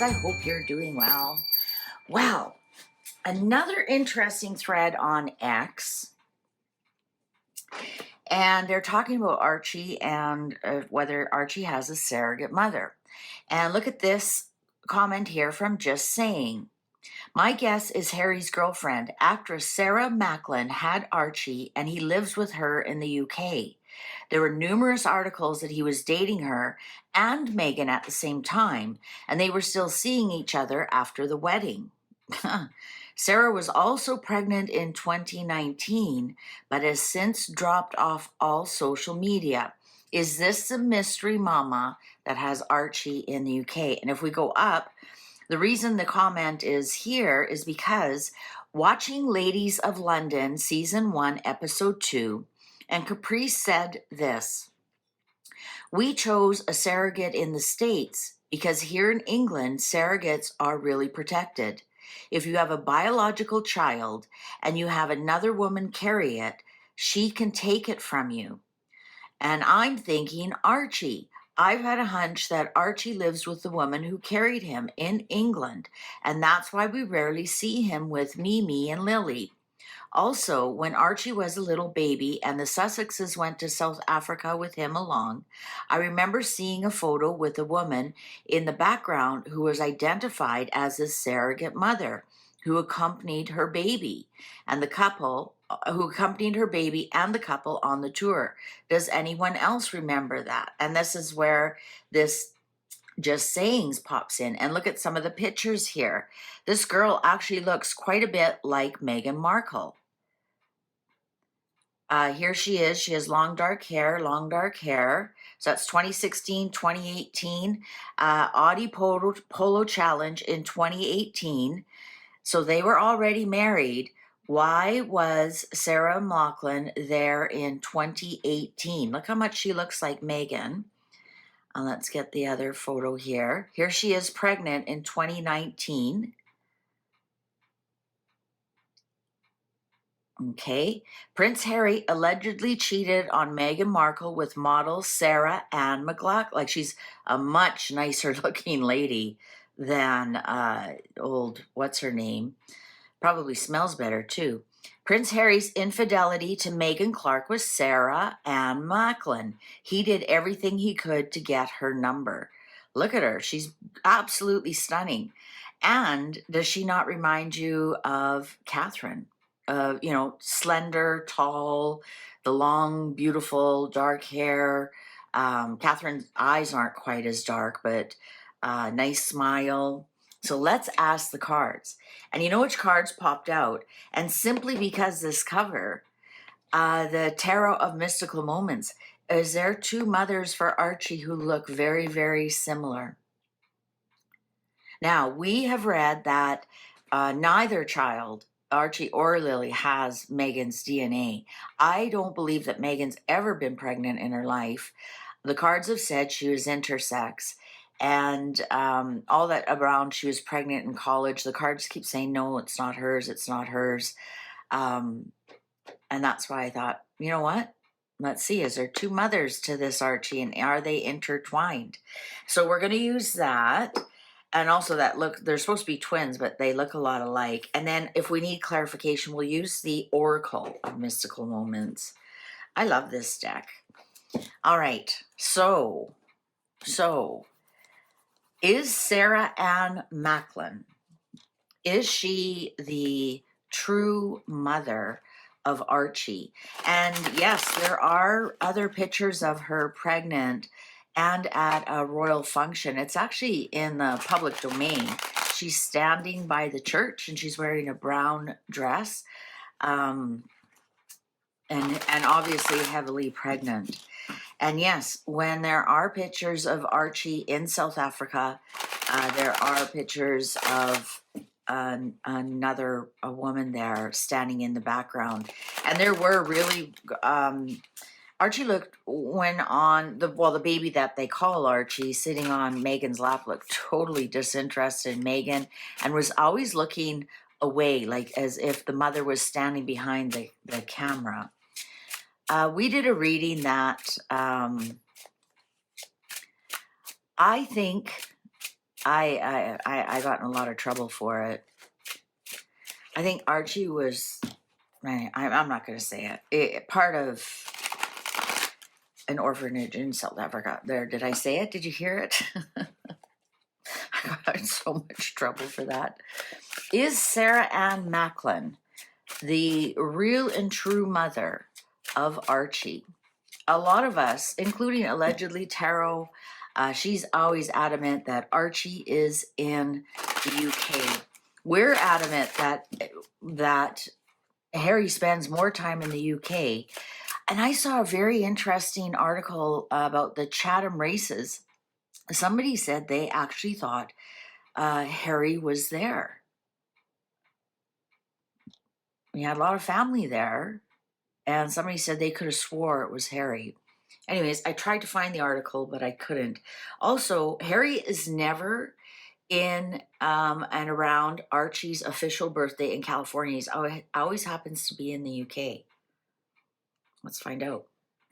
friends. I hope you're doing well. Well, another interesting thread on X, and they're talking about Archie and whether Archie has a surrogate mother. And look at this comment here from Just Saying. My guess is Harry's girlfriend, actress Sarah Macklin, had Archie, and he lives with her in the UK. There were numerous articles that he was dating her and Meghan at the same time, and they were still seeing each other after the wedding. Sarah was also pregnant in 2019, but has since dropped off all social media. Is this the mystery mama that has Archie in the UK? And if we go up, the reason the comment is here is because watching Ladies of London Season 1, Episode 2, and Caprice said this: we chose a surrogate in the States because here in England, surrogates are really protected. If you have a biological child and you have another woman carry it, she can take it from you. And I'm thinking Archie. I've had a hunch that Archie lives with the woman who carried him in England, and that's why we rarely see him with Mimi and Lily. Also, when Archie was a little baby and the Sussexes went to South Africa with him along, I remember seeing a photo with a woman in the background who was identified as his surrogate mother, who accompanied her baby and the couple on the tour. Does anyone else remember that? And this is where this Just Sayings pops in. And look at some of the pictures here. This girl actually looks quite a bit like Meghan Markle. Here she is. She has long dark hair. So that's 2016, 2018. Audi Polo Challenge in 2018. So they were already married. Why was Sarah Macklin there in 2018? Look how much she looks like Meghan. Let's get the other photo here. Here she is pregnant in 2019. Okay. Prince Harry allegedly cheated on Meghan Markle with model Sarah Ann McLachlan. Like, she's a much nicer looking lady than old, what's her name? Probably smells better too. Prince Harry's infidelity to Meghan Clark was Sarah Ann Macklin. He did everything he could to get her number. Look at her. She's absolutely stunning. And does she not remind you of Catherine? Slender, tall, the long, beautiful, dark hair. Catherine's eyes aren't quite as dark, but nice smile. So let's ask the cards. And you know which cards popped out? And simply because this cover, the Tarot of Mystical Moments, is there two mothers for Archie who look very, very similar. Now, we have read that neither child, Archie or Lily, has Meghan's DNA. I don't believe that Meghan's ever been pregnant in her life. The cards have said she was intersex. And all that around she was pregnant in college. The cards keep saying, no, it's not hers, it's not hers. And that's why I thought, you know what? Let's see, is there two mothers to this Archie, and are they intertwined? So we're going to use that. And also that look, they're supposed to be twins, but they look a lot alike. And then if we need clarification, we'll use the Oracle of Mystical Moments. I love this deck. All right, so is Sarah Ann Macklin, is she the true mother of Archie? And yes, there are other pictures of her pregnant and at a royal function. It's actually in the public domain. She's standing by the church and she's wearing a brown dress, and obviously heavily pregnant. And yes, when there are pictures of Archie in South Africa, there are pictures of a woman there standing in the background. And there were really, Archie looked, when on the baby that they call Archie sitting on Meghan's lap looked totally disinterested in Meghan and was always looking away, like as if the mother was standing behind the camera. We did a reading that I think I got in a lot of trouble for it. I think Archie was, I'm not going to say it, part of an orphanage in South Africa. There, did I say it? Did you hear it? I got in so much trouble for that. Is Sarah Ann Macklin the real and true mother of Archie? A lot of us, including allegedly Tarot, she's always adamant that Archie is in the UK. We're adamant that Harry spends more time in the UK. And I saw a very interesting article about the Chatham races. Somebody said they actually thought Harry was there. We had a lot of family there, and somebody said they could have swore it was Harry. Anyways, I tried to find the article, but I couldn't. Also, Harry is never in and around Archie's official birthday in California. He always happens to be in the UK. Let's find out.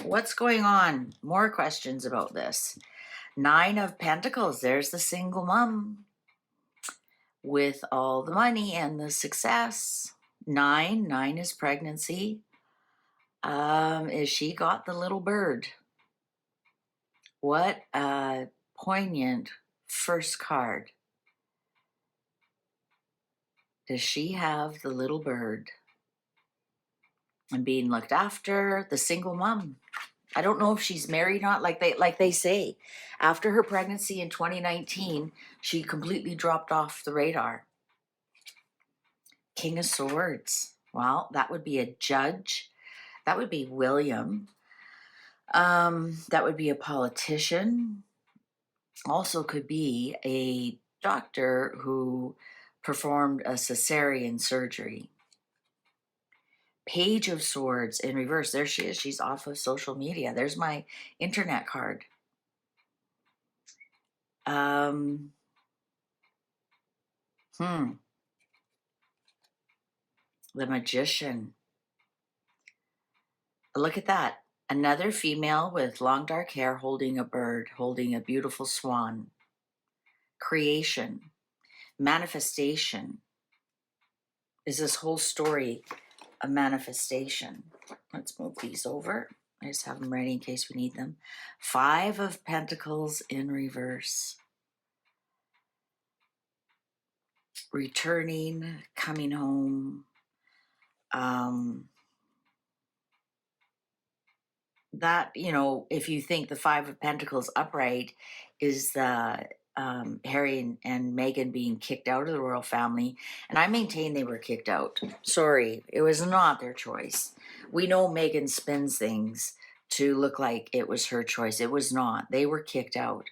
What's going on? More questions about this. 9 of Pentacles. There's the single mom with all the money and the success. 9 is pregnancy. Is she got the little bird? What a poignant first card. Does she have the little bird? And being looked after, the single mom. I don't know if she's married or not, like they say. After her pregnancy in 2019, she completely dropped off the radar. King of Swords. Well, that would be a judge. That would be William. That would be a politician. Also could be a doctor who performed a cesarean surgery. Page of Swords in reverse. There she is. She's off of social media. There's my internet card. The Magician. Look at that. Another female with long dark hair holding a bird, holding a beautiful swan. Creation. Manifestation. Is this whole story a manifestation? Let's move these over. I just have them ready in case we need them. 5 of Pentacles in reverse. Returning, coming home. That, you know, if you think the 5 of Pentacles upright is the Harry and Meghan being kicked out of the royal family, and I maintain they were kicked out. Sorry, it was not their choice. We know Meghan spins things to look like it was her choice. It was not. They were kicked out.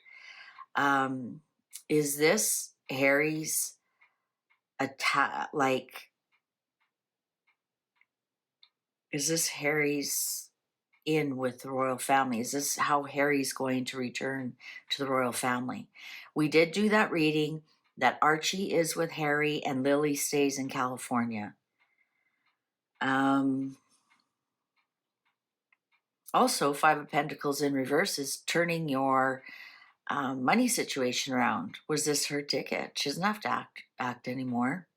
Is this Harry's attack? Like, is this Harry's in with the royal family? Is this how Harry's going to return to the royal family? We did do that reading that Archie is with Harry and Lily stays in California. Also, 5 of Pentacles in reverse is turning your money situation around. Was this her ticket? She doesn't have to act anymore.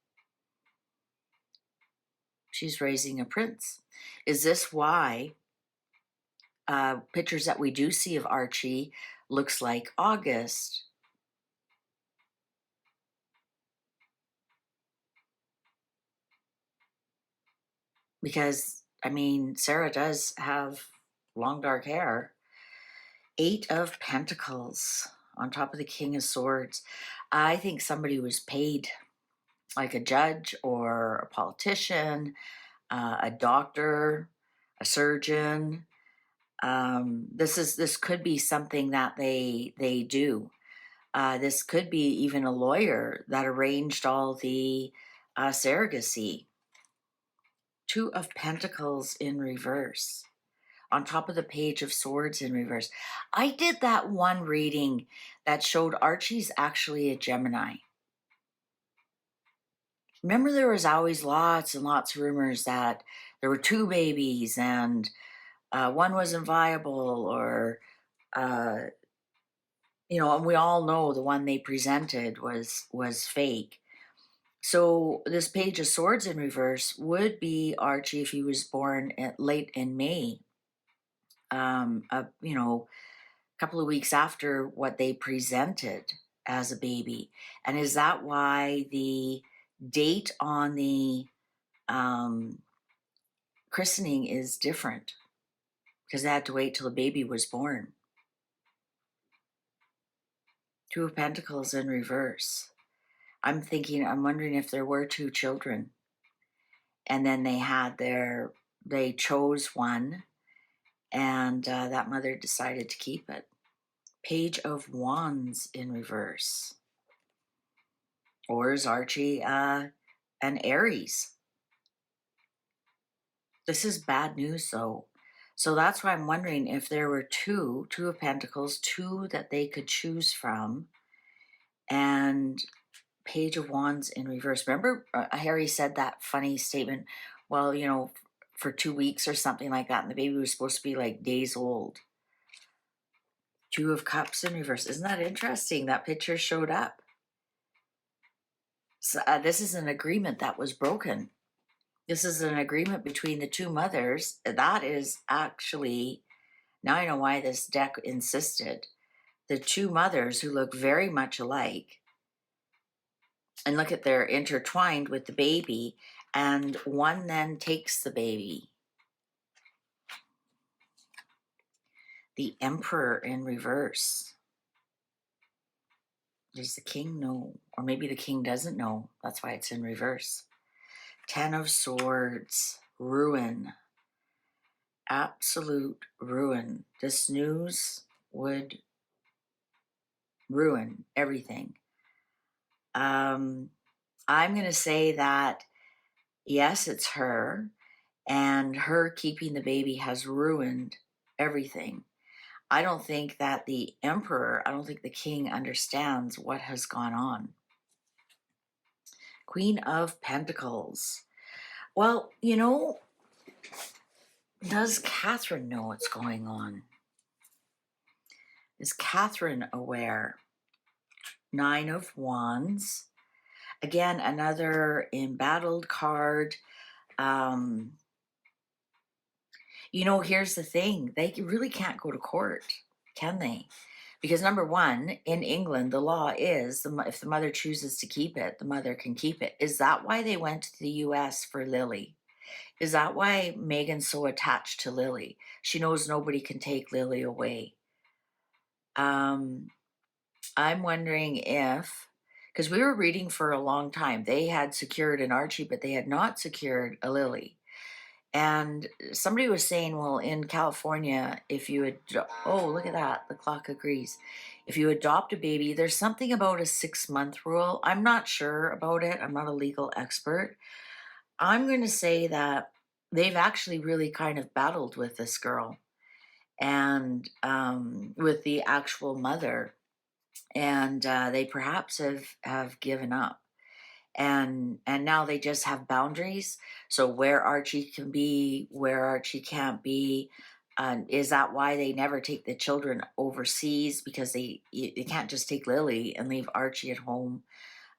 She's raising a prince. Is this why pictures that we do see of Archie looks like August? Because, I mean, Sarah does have long dark hair. 8 of Pentacles on top of the King of Swords. I think somebody was paid, like a judge or a politician, a doctor, a surgeon. This could be something that they do. This could be even a lawyer that arranged all the surrogacy. 2 of Pentacles in reverse on top of the Page of Swords in reverse. I did that one reading that showed Archie's actually a Gemini. Remember, there was always lots and lots of rumors that there were 2 babies and one wasn't viable, or You know, and we all know the one they presented was fake. So this Page of Swords in reverse would be Archie if he was born late in May. You know, a couple of weeks after what they presented as a baby. And is that why the date on the um, christening is different? Because they had to wait till the baby was born. Two of Pentacles in reverse. I'm wondering if there were two children. And then they chose one, and that mother decided to keep it. Page of Wands in reverse. Or is Archie an Aries? This is bad news, though. So that's why I'm wondering if there were two of Pentacles, two that they could choose from, and Page of Wands in reverse. Remember, Harry said that funny statement, well, you know, for 2 weeks or something like that, and the baby was supposed to be like days old. Two of Cups in reverse. Isn't that interesting? That picture showed up. So, this is an agreement that was broken. This is an agreement between the two mothers. That is actually, now I know why this deck insisted. The two mothers who look very much alike, and look at, they're intertwined with the baby, and one then takes the baby. The Emperor in reverse. Does the king know? Or maybe the king doesn't know. That's why it's in reverse. Ten of Swords. Ruin. Absolute ruin. This news would ruin everything. I'm going to say that, yes, it's her, and her keeping the baby has ruined everything. I don't think that the Emperor, I don't think the king understands what has gone on. Queen of Pentacles. Well, you know, does Catherine know what's going on? Is Catherine aware? Nine of Wands. Again, another embattled card. You know, here's the thing. They really can't go to court, can they? Because number one, in England, the law is if the mother chooses to keep it, the mother can keep it. Is that why they went to the US for Lily? Is that why Meghan's so attached to Lily? She knows nobody can take Lily away. I'm wondering if, because we were reading for a long time, they had secured an Archie, but they had not secured a Lily. And somebody was saying, well, in California, if you oh, look at that, the clock agrees. If you adopt a baby, there's something about a 6-month rule. I'm not sure about it. I'm not a legal expert. I'm going to say that they've actually really kind of battled with this girl and with the actual mother. And they perhaps have given up. And now they just have boundaries. So where Archie can be, where Archie can't be. Is that why they never take the children overseas? Because they can't just take Lily and leave Archie at home.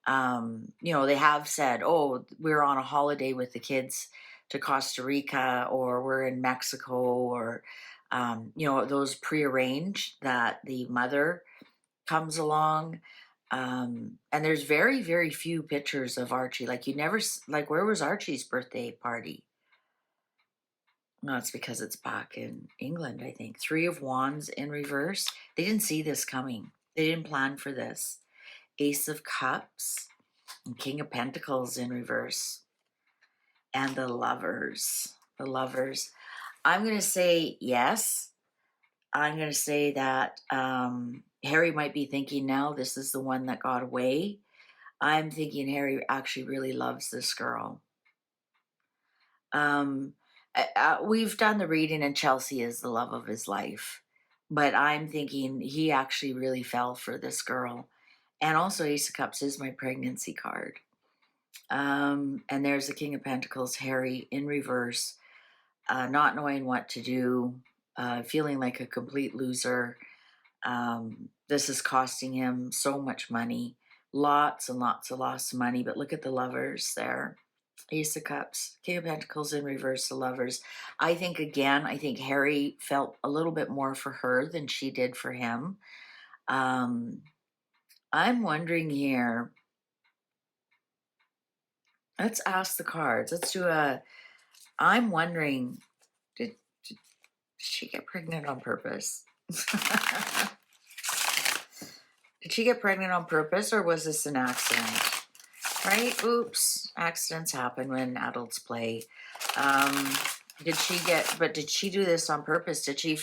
You know, they have said, oh, we're on a holiday with the kids to Costa Rica, or we're in Mexico, or, you know, those prearranged that the mother comes along. And there's very, very few pictures of Archie. Like, you never, like, where was Archie's birthday party? No, it's because it's back in England, I think. Three of Wands in reverse. They didn't see this coming. They didn't plan for this. Ace of Cups and King of Pentacles in reverse. And the Lovers. The Lovers. I'm going to say yes. I'm going to say that Harry might be thinking now this is the one that got away. I'm thinking Harry actually really loves this girl. We've done the reading, and Chelsea is the love of his life. But I'm thinking he actually really fell for this girl. And also Ace of Cups is my pregnancy card. And there's the King of Pentacles, Harry in reverse, not knowing what to do, feeling like a complete loser. This is costing him so much money. Lots and lots of lost money. But look at the lovers there. Ace of Cups, King of Pentacles in reverse, the lovers. I think, again, I think Harry felt a little bit more for her than she did for him. I'm wondering here. Let's ask the cards. Let's do a, I'm wondering, did she get pregnant on purpose? Did she get pregnant on purpose, or was this an accident? Right? Oops. Accidents happen when adults play. Did she do this on purpose? Did she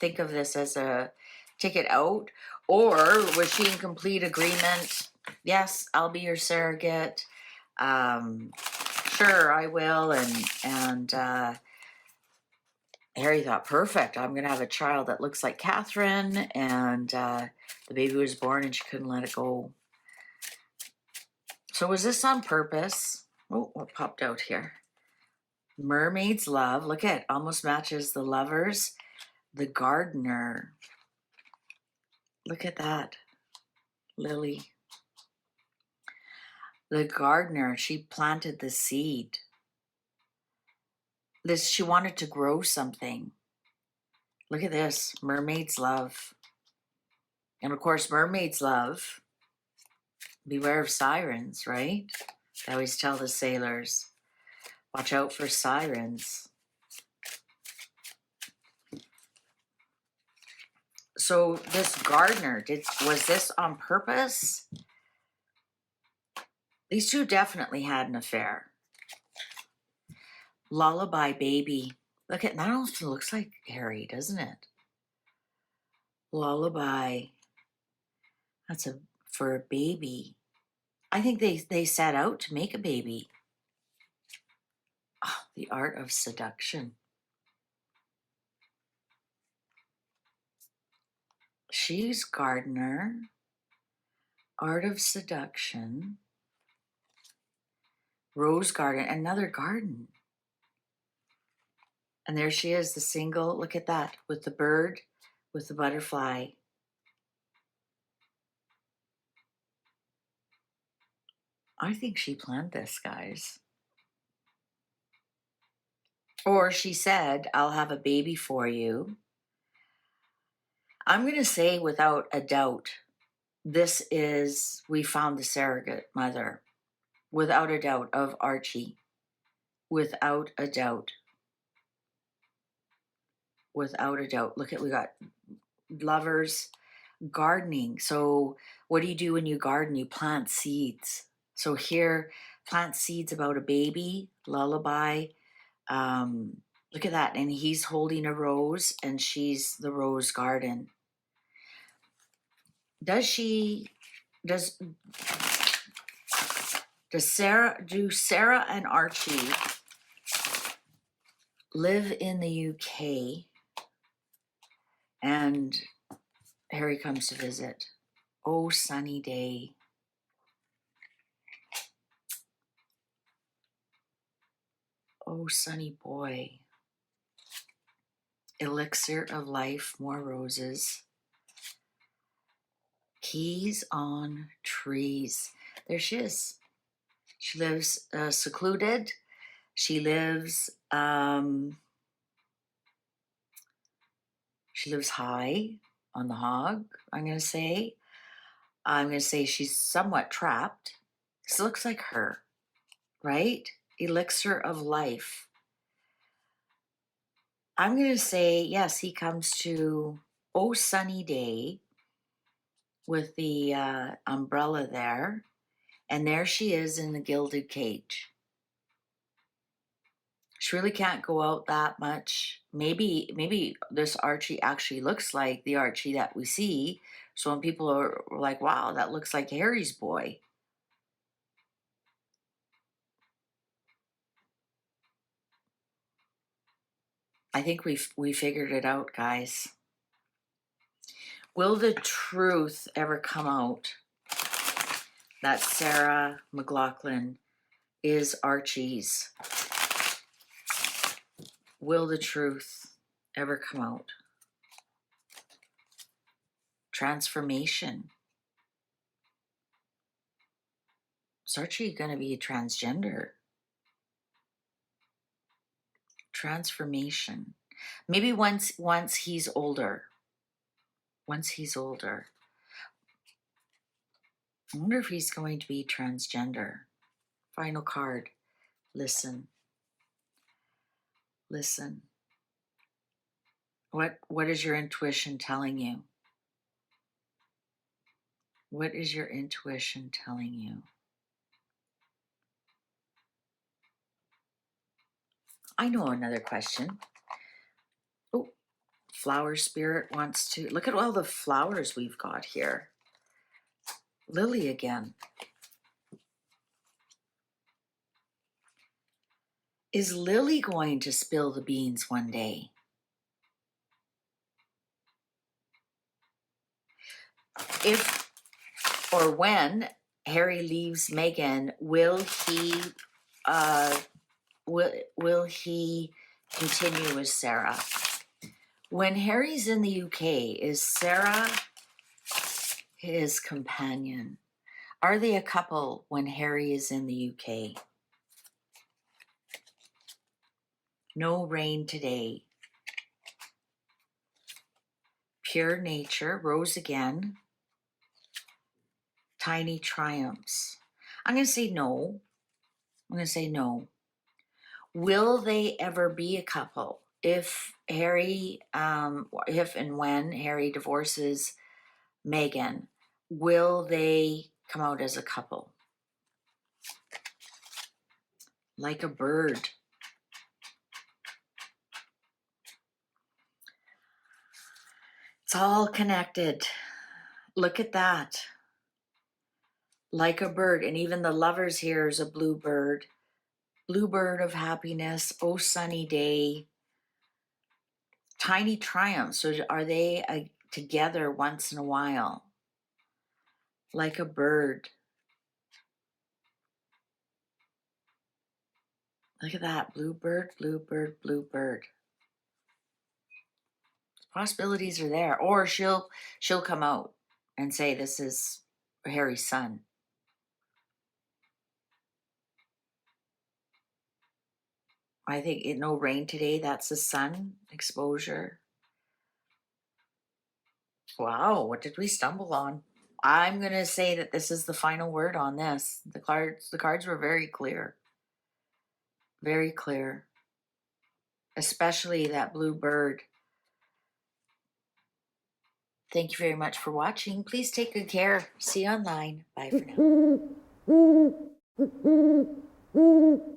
think of this as a ticket out? Or was she in complete agreement? Yes, I'll be your surrogate. Sure, I will. And Harry thought, perfect, I'm going to have a child that looks like Catherine. And the baby was born and she couldn't let it go. So was this on purpose? Oh, what popped out here? Mermaid's Love. Look at, almost matches the lovers. The Gardener. Look at that. Lily. The Gardener, she planted the seed. She wanted to grow something. Look at this, Mermaid's Love. And of course, Mermaid's Love, beware of sirens, right? I always tell the sailors, watch out for sirens. So this Gardener, was this on purpose? These two definitely had an affair. Lullaby Baby. Look at, that almost looks like Harry, doesn't it? Lullaby. That's for a baby. I think they set out to make a baby. Oh, the Art of Seduction. She's Gardener. Art of Seduction. Rose Garden, another garden. And there she is, the single. Look at that, with the bird, with the butterfly. I think she planned this, guys. Or she said, I'll have a baby for you. I'm going to say without a doubt, we found the surrogate mother. Without a doubt, of Archie. Without a doubt. Without a doubt. Look at, we got lovers, gardening. So what do you do when you garden? You plant seeds. So here, plant seeds about a baby, lullaby. Look at that. And he's holding a rose and she's the rose garden. Do Sarah and Archie live in the UK and Harry comes to visit? Oh, sunny day. Oh, sunny boy. Elixir of life, more roses. Keys on trees. There she is. She lives secluded. She lives high on the hog, I'm going to say. I'm going to say she's somewhat trapped. This looks like her, right? Elixir of life. I'm going to say, yes, he comes to, oh, sunny day with the umbrella there. And there she is in the gilded cage. She really can't go out that much. Maybe this Archie actually looks like the Archie that we see. So when people are like, wow, that looks like Harry's boy. I think we figured it out, guys. Will the truth ever come out that Sarah McLachlan is Archie's? Will the truth ever come out? Transformation. Is Archie going to be transgender? Transformation. Maybe once he's older. Once he's older. I wonder if he's going to be transgender. Final card. Listen. Listen. What is your intuition telling you? What is your intuition telling you? I know another question. Oh, flower spirit wants to... Look at all the flowers we've got here. Lily again. Is Lily going to spill the beans one day? If or when Harry leaves Meghan, will he continue with Sarah? When Harry's in the UK, is Sarah his companion? Are they a couple when Harry is in the UK? No rain today. Pure nature, rose again. Tiny triumphs. I'm going to say no. I'm going to say no. Will they ever be a couple? If Harry, if and when Harry divorces Meghan, will they come out as a couple? Like a bird. It's all connected. Look at that. Like a bird. And even the lovers here is a blue bird. Blue bird of happiness. Oh, sunny day. Tiny triumphs. So are they together once in a while? Like a bird. Look at that. Blue bird, blue bird, blue bird. Possibilities are there. Or she'll come out and say this is Harry's son. I think no rain today. That's the sun exposure. Wow, what did we stumble on? I'm going to say that this is the final word on this. The cards were very clear. Very clear. Especially that blue bird. Thank you very much for watching. Please take good care. See you online. Bye for now.